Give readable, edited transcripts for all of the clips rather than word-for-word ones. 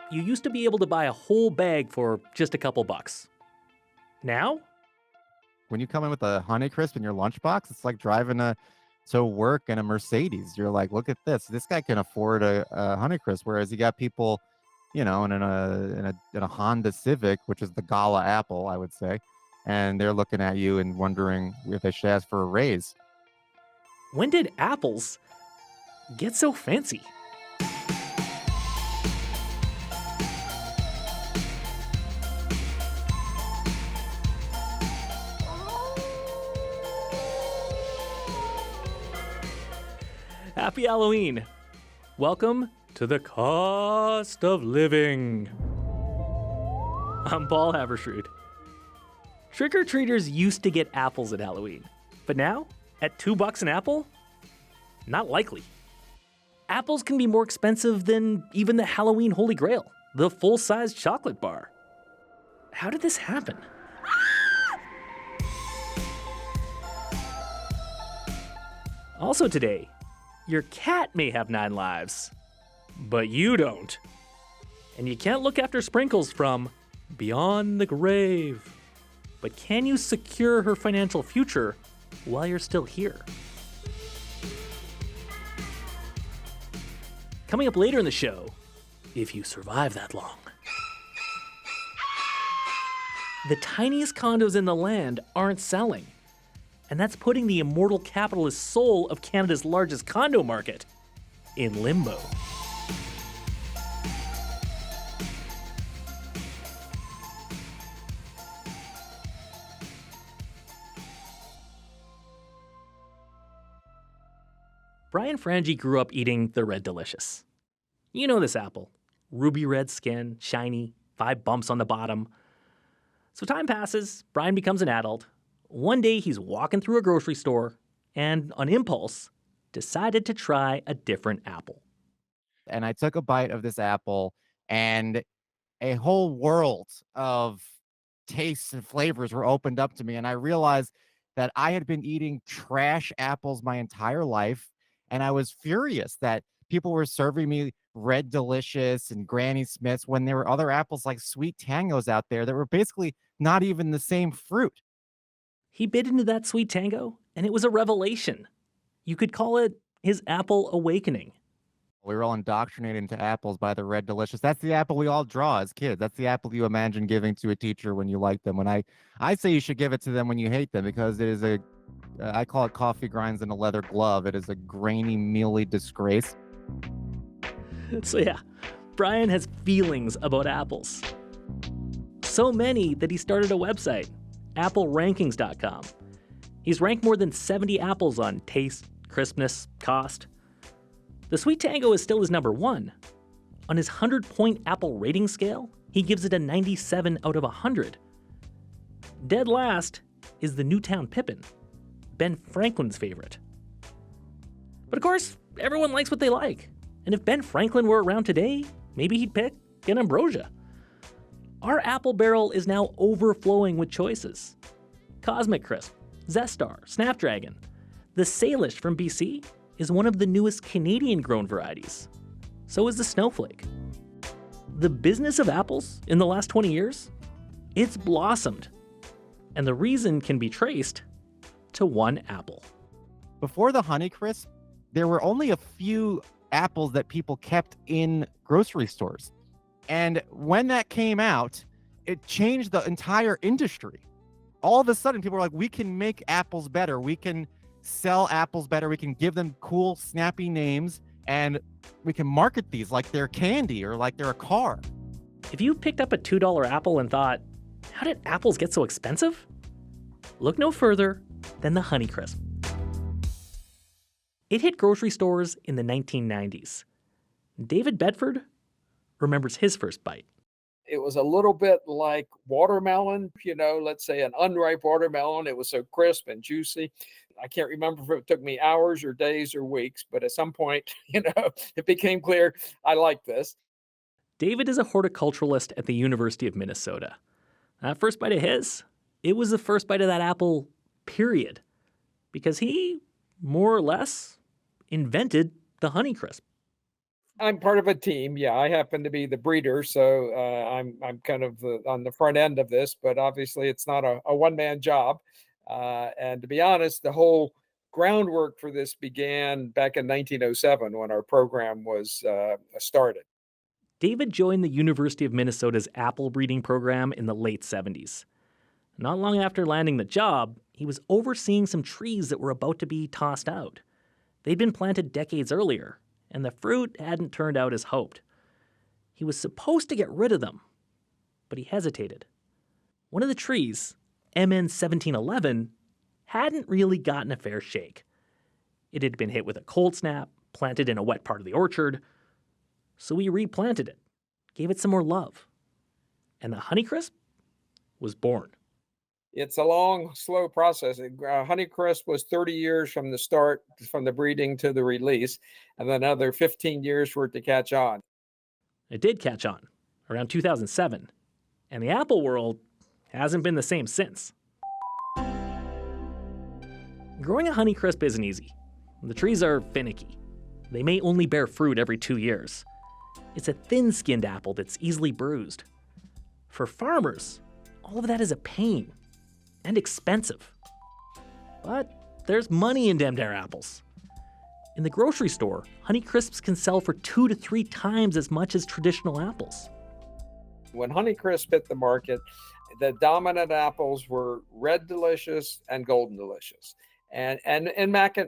you used to be able to buy a whole bag for just a couple bucks. Now? When you come in with a Honeycrisp in your lunchbox, it's like driving to work in a Mercedes. You're like, look at this. This guy can afford a Honeycrisp, whereas you got people, in a Honda Civic, which is the Gala Apple, I would say, and they're looking at you and wondering if they should ask for a raise. When did apples get so fancy? Happy Halloween! Welcome to the cost of living. I'm Paul Havershrud. Trick-or-treaters used to get apples at Halloween, but now, at $2 an apple? Not likely. Apples can be more expensive than even the Halloween Holy Grail, the full-size chocolate bar. How did this happen? Also today, your cat may have 9 lives, but you don't. And you can't look after Sprinkles from beyond the grave. But can you secure her financial future while you're still here? Coming up later in the show, if you survive that long. The tiniest condos in the land aren't selling. And that's putting the immortal capitalist soul of Canada's largest condo market in limbo. Brian Frangie grew up eating the Red Delicious. You know this apple. Ruby red skin, shiny, 5 bumps on the bottom. So time passes, Brian becomes an adult. One day he's walking through a grocery store and, on impulse, decided to try a different apple. And I took a bite of this apple, and a whole world of tastes and flavors were opened up to me. And I realized that I had been eating trash apples my entire life. And I was furious that people were serving me Red Delicious and Granny Smiths when there were other apples like Sweet Tangos out there that were basically not even the same fruit. He bit into that Sweet Tango, and it was a revelation. You could call it his apple awakening. We were all indoctrinated into apples by the Red Delicious. That's the apple we all draw as kids. That's the apple you imagine giving to a teacher when you like them. When I say you should give it to them when you hate them, because it is I call it coffee grinds in a leather glove. It is a grainy, mealy disgrace. So yeah, Brian has feelings about apples. So many that he started a website, applerankings.com. He's ranked more than 70 apples on taste, crispness, cost. The Sweet Tango is still his number 1. On his 100-point apple rating scale, he gives it a 97 out of 100. Dead last is the Newtown Pippin, Ben Franklin's favorite. But of course, everyone likes what they like. And if Ben Franklin were around today, maybe he'd pick an Ambrosia. Our apple barrel is now overflowing with choices. Cosmic Crisp, Zestar, Snapdragon. The Salish from BC is one of the newest Canadian-grown varieties. So is the Snowflake. The business of apples in the last 20 years, it's blossomed. And the reason can be traced to one apple. Before the Honeycrisp, there were only a few apples that people kept in grocery stores. And when that came out, it changed the entire industry. All of a sudden, people were like, we can make apples better. We can sell apples better. We can give them cool, snappy names. And we can market these like they're candy or like they're a car. If you picked up a $2 apple and thought, how did apples get so expensive? Look no further than the Honeycrisp. It hit grocery stores in the 1990s. David Bedford remembers his first bite. It was a little bit like watermelon, let's say an unripe watermelon. It was so crisp and juicy. I can't remember if it took me hours or days or weeks, but at some point, it became clear I like this. David is a horticulturalist at the University of Minnesota. That first bite of his, it was the first bite of that apple, period. Because he, more or less, invented the Honeycrisp. I'm part of a team. Yeah, I happen to be the breeder, so I'm kind of on the front end of this. But obviously, it's not a one man job. And to be honest, the whole groundwork for this began back in 1907 when our program was started. David joined the University of Minnesota's apple breeding program in the late 70s. Not long after landing the job, he was overseeing some trees that were about to be tossed out. They'd been planted decades earlier, and the fruit hadn't turned out as hoped. He was supposed to get rid of them, but he hesitated. One of the trees, MN 1711, hadn't really gotten a fair shake. It had been hit with a cold snap, planted in a wet part of the orchard, so we replanted it, gave it some more love. And the Honeycrisp was born. It's a long, slow process. Honeycrisp was 30 years from the start, from the breeding to the release, and then another 15 years for it to catch on. It did catch on around 2007, and the apple world hasn't been the same since. Growing a Honeycrisp isn't easy. The trees are finicky. They may only bear fruit every 2 years. It's a thin-skinned apple that's easily bruised. For farmers, all of that is a pain and expensive. But there's money in Demdare apples. In the grocery store, Honeycrisps can sell for 2 to 3 times as much as traditional apples. When Honeycrisp hit the market, the dominant apples were Red Delicious and Golden Delicious. And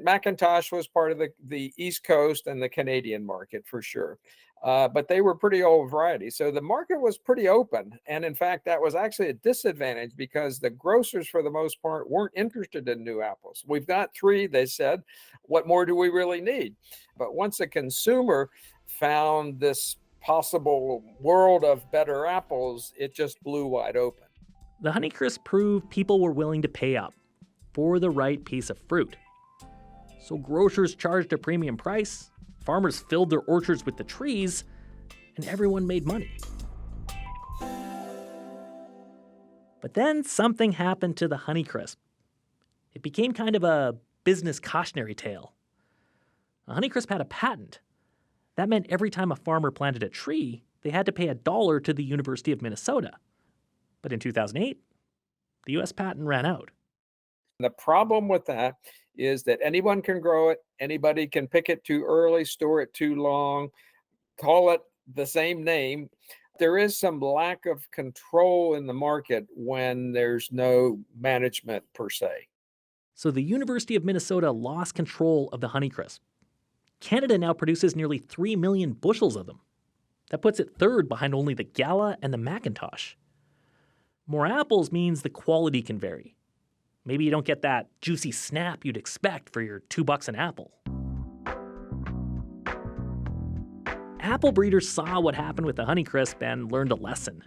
Macintosh was part of the East Coast and the Canadian market for sure. But they were pretty old varieties. So the market was pretty open. And in fact, that was actually a disadvantage because the grocers, for the most part, weren't interested in new apples. We've got 3, they said. What more do we really need? But once a consumer found this possible world of better apples, it just blew wide open. The Honeycrisp proved people were willing to pay up for the right piece of fruit. So grocers charged a premium price, farmers filled their orchards with the trees, and everyone made money. But then something happened to the Honeycrisp. It became kind of a business cautionary tale. A Honeycrisp had a patent. That meant every time a farmer planted a tree, they had to pay $1 to the University of Minnesota. But in 2008, the U.S. patent ran out. The problem with that is that anyone can grow it, anybody can pick it too early, store it too long, call it the same name. There is some lack of control in the market when there's no management per se. So the University of Minnesota lost control of the Honeycrisp. Canada now produces nearly 3 million bushels of them. That puts it third behind only the Gala and the Macintosh. More apples means the quality can vary. Maybe you don't get that juicy snap you'd expect for your $2 an apple. Apple breeders saw what happened with the Honeycrisp and learned a lesson.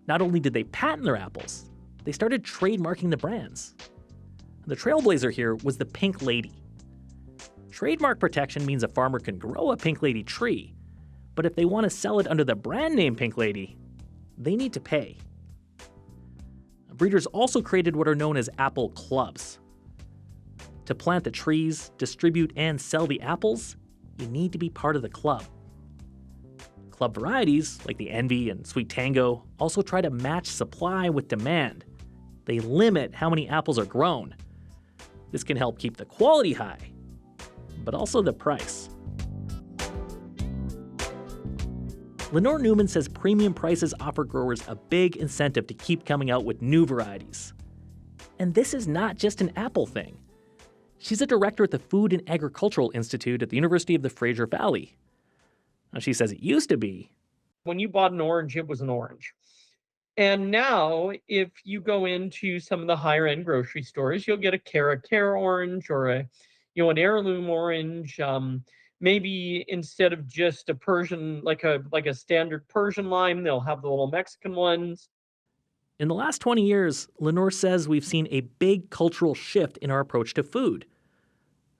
Not only did they patent their apples, they started trademarking the brands. The trailblazer here was the Pink Lady. Trademark protection means a farmer can grow a Pink Lady tree, but if they want to sell it under the brand name Pink Lady, they need to pay. Breeders also created what are known as apple clubs. To plant the trees, distribute, and sell the apples, you need to be part of the club. Club varieties, like the Envy and Sweet Tango, also try to match supply with demand. They limit how many apples are grown. This can help keep the quality high, but also the price. Lenore Newman says premium prices offer growers a big incentive to keep coming out with new varieties. And this is not just an apple thing. She's a director at the Food and Agricultural Institute at the University of the Fraser Valley. Now, she says it used to be, when you bought an orange, it was an orange. And now, if you go into some of the higher end grocery stores, you'll get a Cara orange or an heirloom orange. Maybe instead of just a Persian, like a standard Persian lime, they'll have the little Mexican ones. In the last 20 years, Lenore says we've seen a big cultural shift in our approach to food.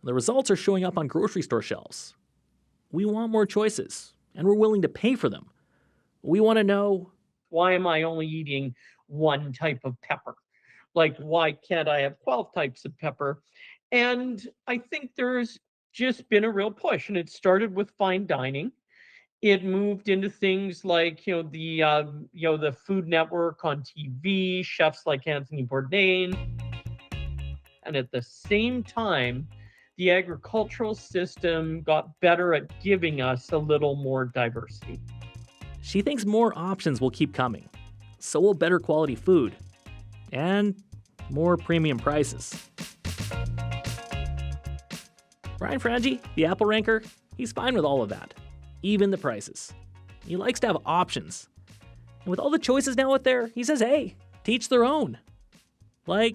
The results are showing up on grocery store shelves. We want more choices, and we're willing to pay for them. We want to know, why am I only eating one type of pepper? Like, why can't I have 12 types of pepper? And I think there's just been a real push, and it started with fine dining. It moved into things like, the Food Network on TV, chefs like Anthony Bourdain. And at the same time, the agricultural system got better at giving us a little more diversity. She thinks more options will keep coming. So will better quality food. And more premium prices. Brian Frangi, the Apple ranker, he's fine with all of that. Even the prices. He likes to have options. And with all the choices now out there, he says, hey, teach their own. Like,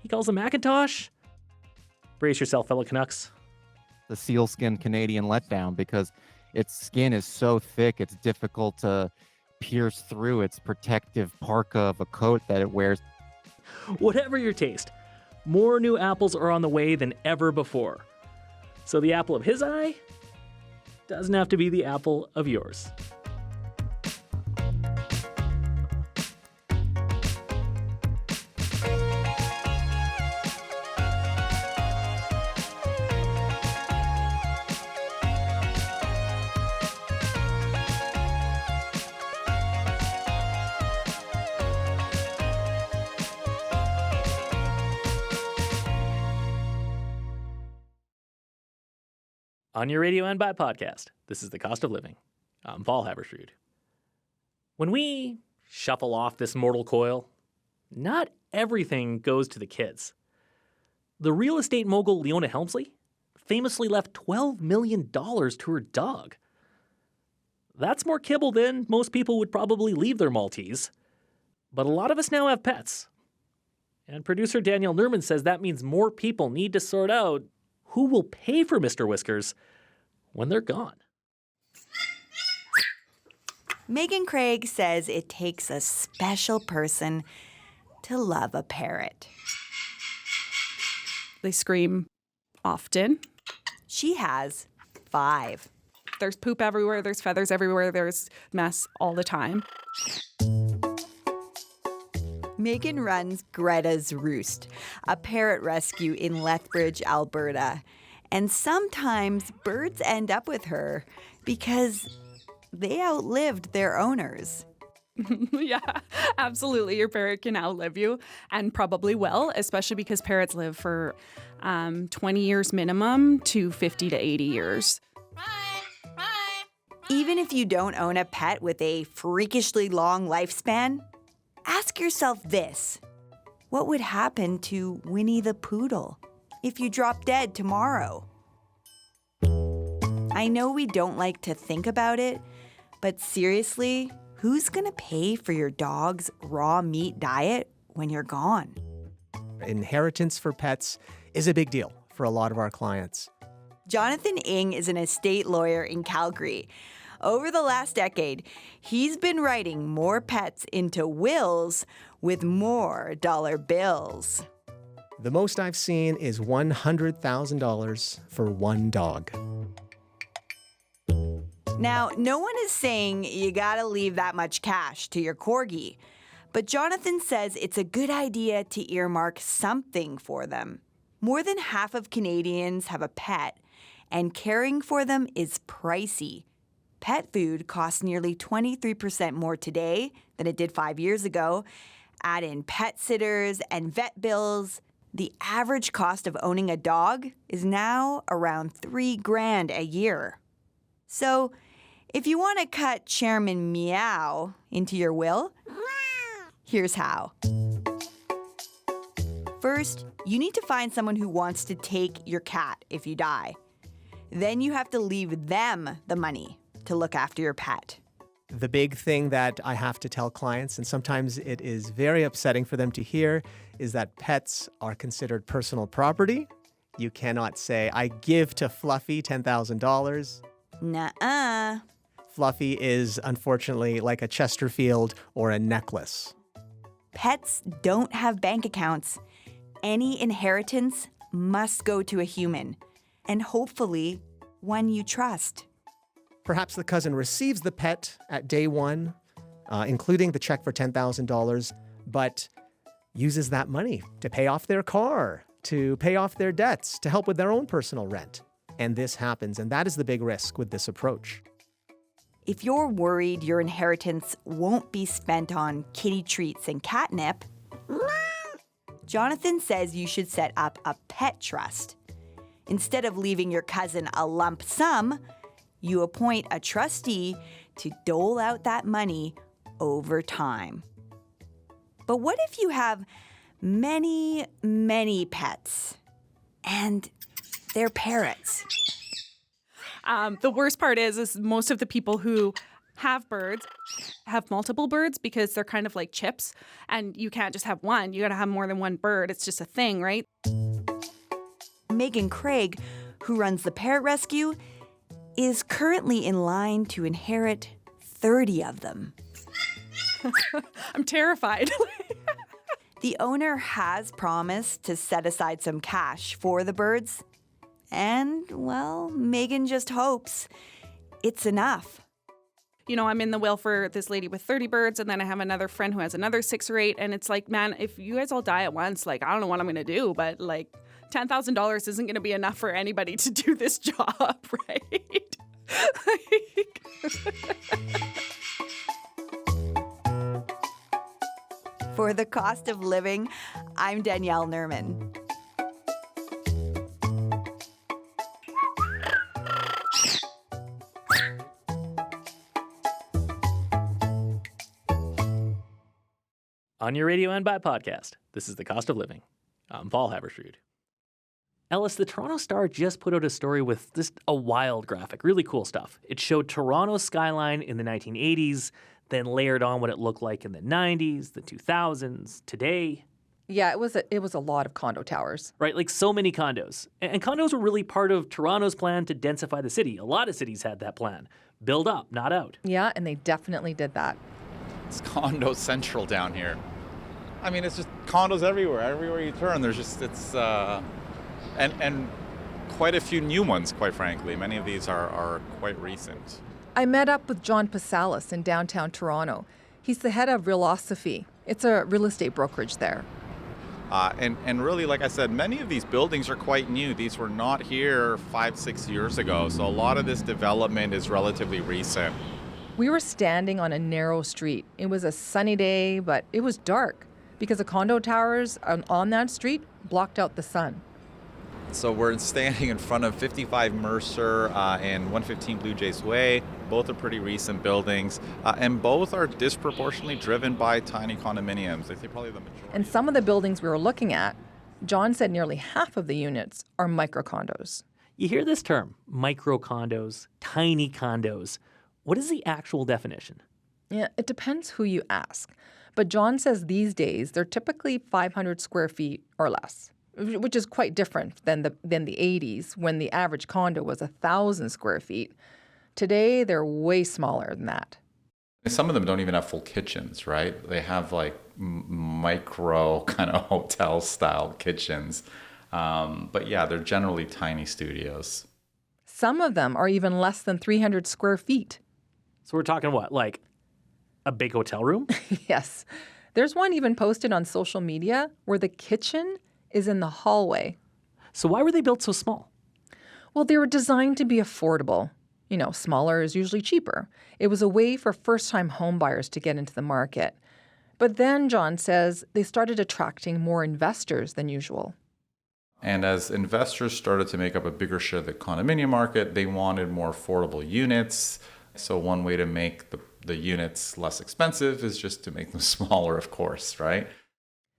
he calls a Macintosh. Brace yourself, fellow Canucks. The sealskin Canadian letdown, because its skin is so thick, it's difficult to pierce through its protective parka of a coat that it wears. Whatever your taste, more new apples are on the way than ever before. So the apple of his eye doesn't have to be the apple of yours. On your radio and by podcast, this is The Cost of Living. I'm Paul Haberstrood. When we shuffle off this mortal coil, not everything goes to the kids. The real estate mogul Leona Helmsley famously left $12 million to her dog. That's more kibble than most people would probably leave their Maltese. But a lot of us now have pets. And producer Danielle Nerman says that means more people need to sort out who will pay for Mr. Whiskers when they're gone. Megan Craig says it takes a special person to love a parrot. They scream often. She has 5. There's poop everywhere, there's feathers everywhere, there's mess all the time. Megan runs Greta's Roost, a parrot rescue in Lethbridge, Alberta. And sometimes birds end up with her because they outlived their owners. Yeah, absolutely. Your parrot can outlive you, and probably will, especially because parrots live for 20 years minimum to 50 to 80 years. Even if you don't own a pet with a freakishly long lifespan, ask yourself this. What would happen to Winnie the Poodle if you drop dead tomorrow? I know we don't like to think about it, but seriously, who's gonna pay for your dog's raw meat diet when you're gone? Inheritance for pets is a big deal for a lot of our clients. Jonathan Ng is an estate lawyer in Calgary. Over the last decade, he's been writing more pets into wills with more dollar bills. The most I've seen is $100,000 for one dog. Now, no one is saying you gotta leave that much cash to your corgi, but Jonathan says it's a good idea to earmark something for them. More than half of Canadians have a pet, and caring for them is pricey. Pet food costs nearly 23% more today than it did 5 years ago. Add in pet sitters and vet bills. The average cost of owning a dog is now around $3,000 a year. So, if you want to cut Chairman Meow into your will, here's how. First, you need to find someone who wants to take your cat if you die. Then you have to leave them the money to look after your pet. The big thing that I have to tell clients, and sometimes it is very upsetting for them to hear, is that pets are considered personal property. You cannot say, I give to Fluffy $10,000. Nuh-uh. Fluffy is unfortunately like a Chesterfield or a necklace. Pets don't have bank accounts. Any inheritance must go to a human, and hopefully one you trust. Perhaps the cousin receives the pet at day one, including the check for $10,000, but uses that money to pay off their car, to pay off their debts, to help with their own personal rent. And this happens, and that is the big risk with this approach. If you're worried your inheritance won't be spent on kitty treats and catnip, Jonathan says you should set up a pet trust. Instead of leaving your cousin a lump sum, you appoint a trustee to dole out that money over time. But what if you have many, many pets and they're parrots? The worst part is most of the people who have birds have multiple birds because they're kind of like chips, and you can't just have one. You got to have more than one bird. It's just a thing, right? Megan Craig, who runs the Parrot Rescue, is currently in line to inherit 30 of them. I'm terrified. The owner has promised to set aside some cash for the birds. And, well, Megan just hopes it's enough. You know, I'm in the will for this lady with 30 birds, and then I have another friend who has another 6 or 8. And it's like, man, if you guys all die at once, like, I don't know what I'm going to do, but like $10,000 isn't going to be enough for anybody to do this job, right? For The Cost of Living, I'm Danielle Nerman. On your radio and by podcast, this is The Cost of Living. I'm Paul Haberstrood. Ellis, the Toronto Star just put out a story with just a wild graphic, really cool stuff. It showed Toronto's skyline in the 1980s, then layered on what it looked like in the 90s, the 2000s, today. Yeah, it was a lot of condo towers. Right, like so many condos. And condos were really part of Toronto's plan to densify the city. A lot of cities had that plan. Build up, not out. Yeah, and they definitely did that. It's condo central down here. I mean, it's just condos everywhere. Everywhere you turn, there's just, and quite a few new ones, quite frankly. Many of these are quite recent. I met up with John Pasalis in downtown Toronto. He's the head of Realosophy. It's a real estate brokerage there. And really, like I said, many of these buildings are quite new. These were not here 5-6 years ago. So a lot of this development is relatively recent. We were standing on a narrow street. It was a sunny day, but it was dark because the condo towers on that street blocked out the sun. So we're standing in front of 55 Mercer and 115 Blue Jays Way. Both are pretty recent buildings, and both are disproportionately driven by tiny condominiums. I'd say probably the majority. And some of the buildings we were looking at, John said nearly half of the units are micro-condos. You hear this term, micro-condos, tiny condos. What is the actual definition? Yeah, it depends who you ask. But John says these days they're typically 500 square feet or less, which is quite different than the 80s when the average condo was 1,000 square feet. Today, they're way smaller than that. Some of them don't even have full kitchens, right? They have like micro kind of hotel style kitchens. But yeah, they're generally tiny studios. Some of them are even less than 300 square feet. So we're talking what, like a big hotel room? Yes. There's one even posted on social media where the kitchen is in the hallway. So why were they built so small? Well, they were designed to be affordable. You know, smaller is usually cheaper. It was a way for first-time home buyers to get into the market. But then, John says, they started attracting more investors than usual. And as investors started to make up a bigger share of the condominium market, they wanted more affordable units. So one way to make the units less expensive is just to make them smaller, of course, right?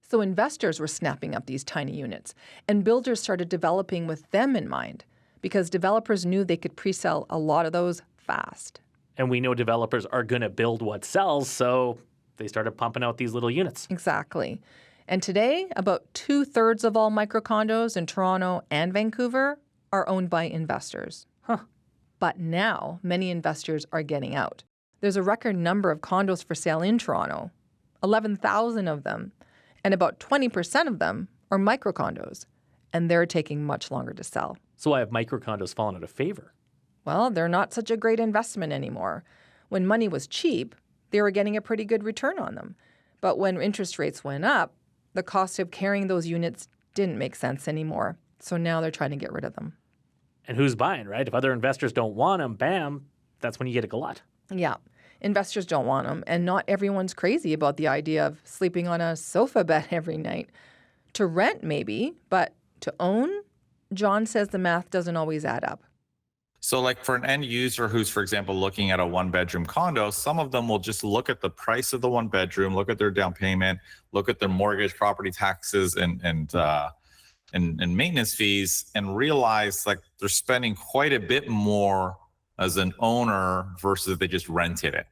So investors were snapping up these tiny units, and builders started developing with them in mind because developers knew they could pre-sell a lot of those fast. And we know developers are going to build what sells, so they started pumping out these little units. Exactly. And today, about 2/3 of all micro-condos in Toronto and Vancouver are owned by investors. Huh. But now, many investors are getting out. There's a record number of condos for sale in Toronto, 11,000 of them, and about 20% of them are micro-condos, and they're taking much longer to sell. So why have micro-condos fallen out of favor? Well, they're not such a great investment anymore. When money was cheap, they were getting a pretty good return on them. But when interest rates went up, the cost of carrying those units didn't make sense anymore. So now they're trying to get rid of them. And who's buying, right? If other investors don't want them, bam, that's when you get a glut. Yeah, investors don't want them, and not everyone's crazy about the idea of sleeping on a sofa bed every night. To rent, maybe, but to own? John says the math doesn't always add up. So like for an end user who's, for example, looking at a one-bedroom condo, some of them will just look at the price of the one bedroom, look at their down payment, look at their mortgage, property taxes, and maintenance fees, and realize like they're spending quite a bit more as an owner versus if they just rented it.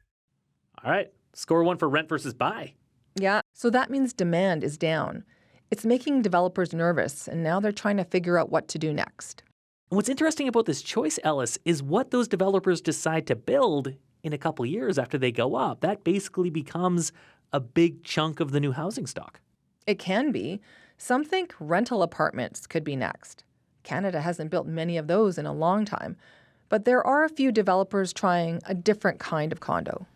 All right, score one for rent versus buy. Yeah, so that means demand is down. It's making developers nervous, and now they're trying to figure out what to do next. What's interesting about this choice, Ellis, is what those developers decide to build in a couple years after they go up. That basically becomes a big chunk of the new housing stock. It can be. Some think rental apartments could be next. Canada hasn't built many of those in a long time, but there are a few developers trying a different kind of condo.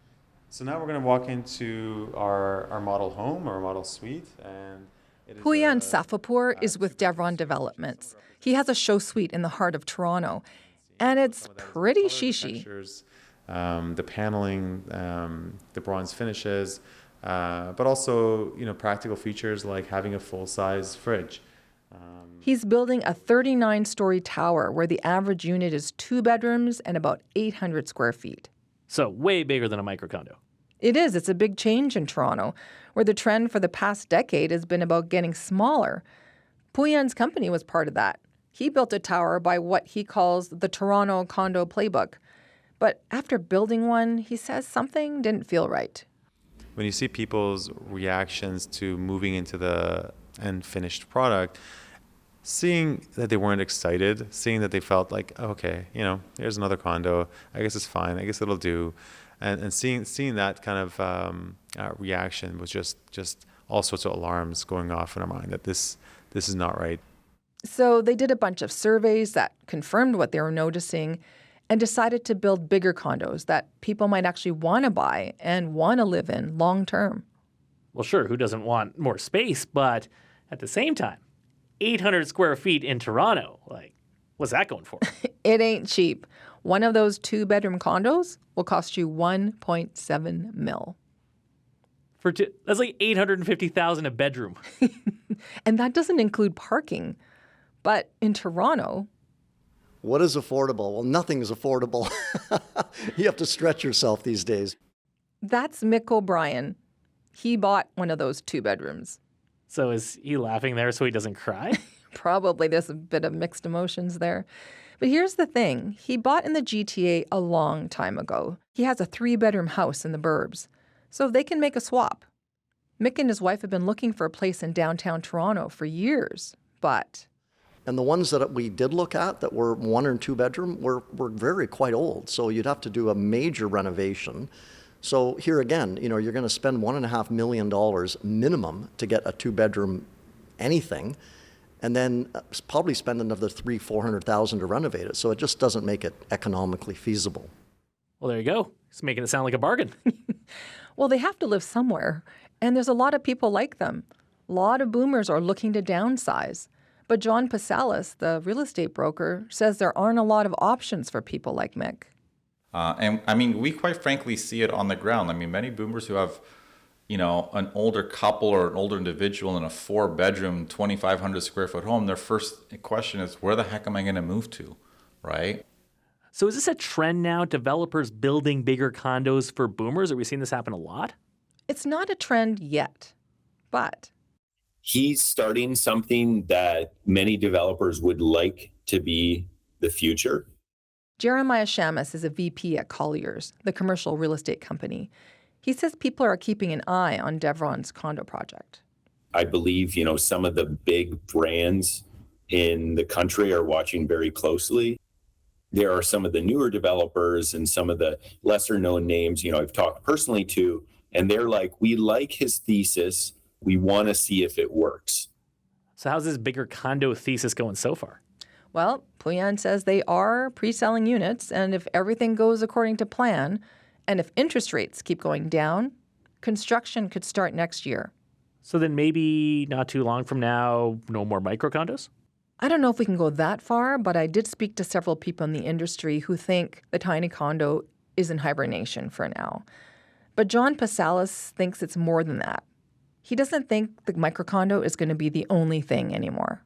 So now we're going to walk into our model home, our model suite, and Puyan Safapur is with Devron Developments. He has a show suite in the heart of Toronto, and it's pretty shishi. The paneling, the bronze finishes, but also practical features like having a full-size fridge. He's building a 39-story tower where the average unit is 2 bedrooms and about 800 square feet. So way bigger than a micro-condo. It is. It's a big change in Toronto, where the trend for the past decade has been about getting smaller. Puyan's company was part of that. He built a tower by what he calls the Toronto condo playbook. But after building one, he says something didn't feel right. When you see people's reactions to moving into the end finished product, seeing that they weren't excited, seeing that they felt like, okay, here's another condo, I guess it's fine, I guess it'll do. And seeing that kind of reaction was just all sorts of alarms going off in our mind that this is not right. So they did a bunch of surveys that confirmed what they were noticing and decided to build bigger condos that people might actually want to buy and want to live in long term. Well, sure, who doesn't want more space? But at the same time, 800 square feet in Toronto, what's that going for? It ain't cheap. One of those 2-bedroom condos will cost you $1.7 million. That's like $850,000 a bedroom. And that doesn't include parking. But in Toronto... What is affordable? Well, nothing is affordable. You have to stretch yourself these days. That's Mick O'Brien. He bought one of those 2 bedrooms. So is he laughing there so he doesn't cry? Probably. There's a bit of mixed emotions there. But here's the thing. He bought in the GTA a long time ago. He has a 3-bedroom house in the burbs. So they can make a swap. Mick and his wife have been looking for a place in downtown Toronto for years, but... And the ones that we did look at that were 1 or 2 bedroom were very quite old. So you'd have to do a major renovation. So here again, you're going to spend $1.5 million minimum to get a 2-bedroom anything, and then probably spend another $300,000-$400,000 to renovate it. So it just doesn't make it economically feasible. Well, there you go. He's making it sound like a bargain. Well, they have to live somewhere, and there's a lot of people like them. A lot of boomers are looking to downsize. But John Pasalis, the real estate broker, says there aren't a lot of options for people like Mick. And I mean, we quite frankly see it on the ground. I mean, many boomers who have, an older couple or an older individual in a 4-bedroom, 2,500 square foot home, their first question is, where the heck am I going to move to, right? So is this a trend now, developers building bigger condos for boomers? Are we seeing this happen a lot? It's not a trend yet, but... He's starting something that many developers would like to be the future. Jeremiah Shamus is a VP at Colliers, the commercial real estate company. He says people are keeping an eye on Devron's condo project. I believe, some of the big brands in the country are watching very closely. There are some of the newer developers and some of the lesser known names, I've talked personally to, and they're like, we like his thesis. We want to see if it works. So how's this bigger condo thesis going so far? Well, Puyan says they are pre-selling units, and if everything goes according to plan, and if interest rates keep going down, construction could start next year. So then maybe not too long from now, no more micro-condos? I don't know if we can go that far, but I did speak to several people in the industry who think the tiny condo is in hibernation for now. But John Pasalis thinks it's more than that. He doesn't think the micro-condo is going to be the only thing anymore.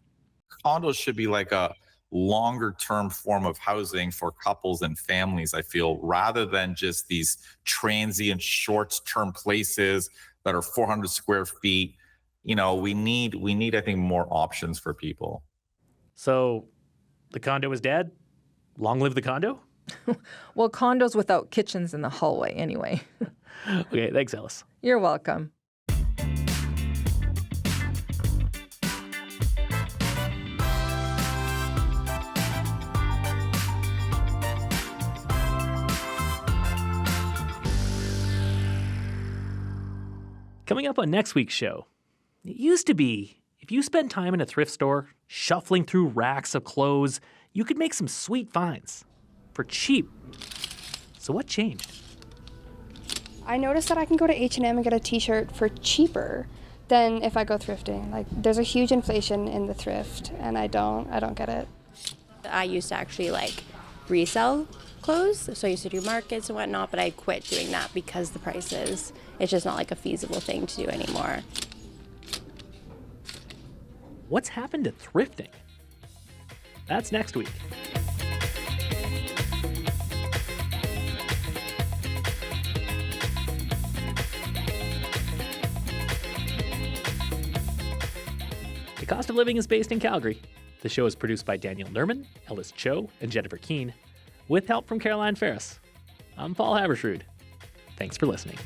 Condos should be like a longer term form of housing for couples and families, I feel, rather than just these transient short term places that are 400 square feet. You know, we need, I think, more options for people. So the condo is dead? Long live the condo? Well, condos without kitchens in the hallway anyway. Okay, thanks, Alice. You're welcome. Coming up on next week's show, it used to be if you spent time in a thrift store shuffling through racks of clothes, you could make some sweet finds for cheap. So what changed? I noticed that I can go to H&M and get a t-shirt for cheaper than if I go thrifting. Like, there's a huge inflation in the thrift, and I don't get it. I used to actually resell clothes, so I used to do markets and whatnot, but I quit doing that because the prices, it's just not a feasible thing to do anymore. What's happened to thrifting? That's next week. The Cost of Living is based in Calgary. The show is produced by Daniel Nerman, Ellis Cho, and Jennifer Keene, with help from Caroline Ferris. I'm Paul Habersrud. Thanks for listening.